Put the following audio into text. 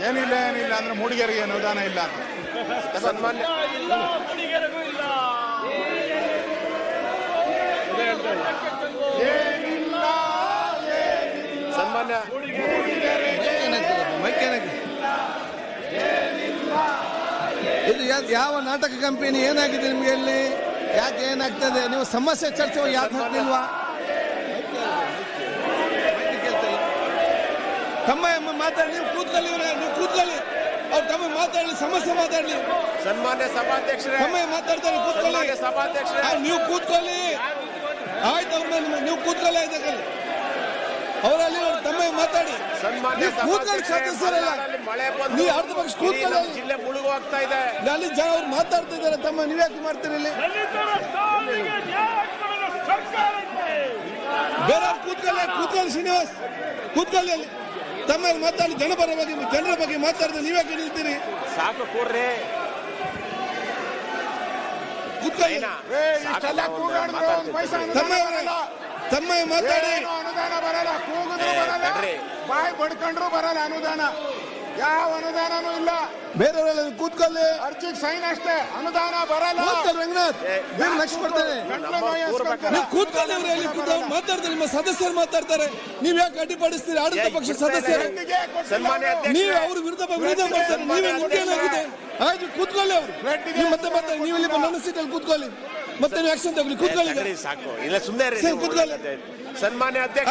ಏನಿಲ್ಲ ಅಂದ್ರೆ ಮೂಡಿಗೆರೆಗೆ ಅನುದಾನ ಇಲ್ಲ ಅಂತ. ಸನ್ಮಾನ್ಯ ಸನ್ಮಾನ್ಯ ಇದು ಯಾವ ನಾಟಕ ಕಂಪನಿ ಏನಾಗಿದೆ ನಿಮಗೆ ಇಲ್ಲಿ? ಯಾಕೆ ಏನಾಗ್ತದೆ? ನೀವು ಸಮಸ್ಯೆ ಚರ್ಚೆ ಯಾಕೆ ಹಾಕ್ಲಿಲ್ವಾ? ತಮ್ಮ ಮಾತಾಡಿ, ನೀವು ಕೂತ್ಕೊಳ್ಳಿ, ನೀವು ಕೂತ್ಕೊಳ್ಳಿ, ಅವ್ರು ತಮ್ಮ ಮಾತಾಡಲಿ, ಸಮಸ್ಯೆ ಮಾತಾಡಲಿ. ಸನ್ಮಾನ್ಯ ಸಭಾಧ್ಯಕ್ಷರೇ, ತಮ್ಮ ಮಾತಾಡ್ತಾರೆ, ಕೂತ್ಕೊಳ್ಳಿ. ಸಭಾಧ್ಯಕ್ಷರೇ, ನೀವು ಕೂತ್ಕೊಳ್ಳಿ, ಆಯ್ತು. ಅವ್ರ ಮೇಲೆ ನೀವು ಕೂತ್ಕೊಳ್ಳಿ, ಆಯ್ತು. ಅವರಲ್ಲಿ ತಮ್ಮ ಮಾತಾಡಿ. ಸನ್ಮಾನ್ಯ ಕೂತ್ಕೊಳ್ಳಿ, ಸದಸ್ಯರಲ್ಲ, ಮಳೆ ಬಂದು ನೀವು ಅರ್ಧ ಪಕ್ಷ ಕೂತ್ಕೊಳ್ಳಿ. ಜಿಲ್ಲೆ ಮುಳುಗೋಗ್ತಾ ಇದೆ. ಅಲ್ಲಿ ಜನ ಅವ್ರು ಮಾತಾಡ್ತಾ ಇದ್ದಾರೆ, ತಮ್ಮ ನೀವ್ಯಾಕೆ ಮಾಡ್ತೀರಿ ಇಲ್ಲಿ? ಬೇರೆ ಕೂತ್ಕೊಳ್ಳಿ ಶ್ರೀನಿವಾಸ್, ಕೂತ್ಕೊಳ್ಳಿ ಅಲ್ಲಿ. ತಮ್ಮ ಮಾತಾಡಿ, ಜನರ ಬಗ್ಗೆ ಮಾತಾಡಿದ್ರೆ ನೀವ್ಯಾಕೆ ನಿಲ್ತೀರಿ? ಸಾಕು ಕೂಡ್ರಿ, ಕೂತ್ಕೊಳ್ಳಿ. ತಮ್ಮ ಮಾತಾಡಿ. ಅನುದಾನ ಬರಲ್ಲ, ಕೂಗಿದ್ರು ಬರಲ್ಲ, ಬಾಯಿ ಬಡ್ಕೊಂಡ್ರು ಬರಲ್ಲ ಅನುದಾನ. ಯಾವ ಅನುದಾನನೂ ಇಲ್ಲ. ಬೇರೆಯವರೆಲ್ಲ ಕೂತ್ಕೊಳ್ಳಿ. ಅರ್ಜಿಗೆ ಸೈನ್ ಅಷ್ಟೇ, ಅನುದಾನ ಬರಲ್ಲ. ರಂಗನಾಥ್ ಬೇರೆ ಲಕ್ಷ ಕೊಡ್ತೇನೆ. ನೀವು ಕೂತ್ಕೊಳ್ಳಿ. ಅವರು ಮಾತಾಡ್ತಾರೆ, ನಿಮ್ಮ ಸದಸ್ಯರು ಮಾತಾಡ್ತಾರೆ, ನೀವ್ ಯಾಕೆ ಅಡ್ಡಿಪಡಿಸ್ತೀರಿ? ಆಡಳಿತ ಪಕ್ಷ ಸದಸ್ಯರು ನೀವು ಅವ್ರ ವಿರುದ್ಧ ಮಾಡ್ತಾರೆ, ನೀವೇ ಮುಖ್ಯನಾಗಿದೆ. ಆಯ್ತು, ಕೂತ್ಕೊಳ್ಳಿ. ಅವ್ರು ನೀವು ಮತ್ತೆ ಮಾತಾಡಿ, ನೀವು ಇಲ್ಲಿ ನನ್ನ ಸೀಟಲ್ಲಿ ಕೂತ್ಕೊಳ್ಳಿ, ಮತ್ತೆ ನೀವು ಆಕ್ಷನ್ ತಗೊಳ್ಳಿ. ಕೂತ್ಕೊಳ್ಳಿ, ಸಾಕು ಇಲ್ಲ, ಸುಮ್ಮನೆ ಕೂತ್ಕೊಳ್ಳಿ. ಸನ್ಮಾನ್ಯ ಅಧ್ಯಕ್ಷ.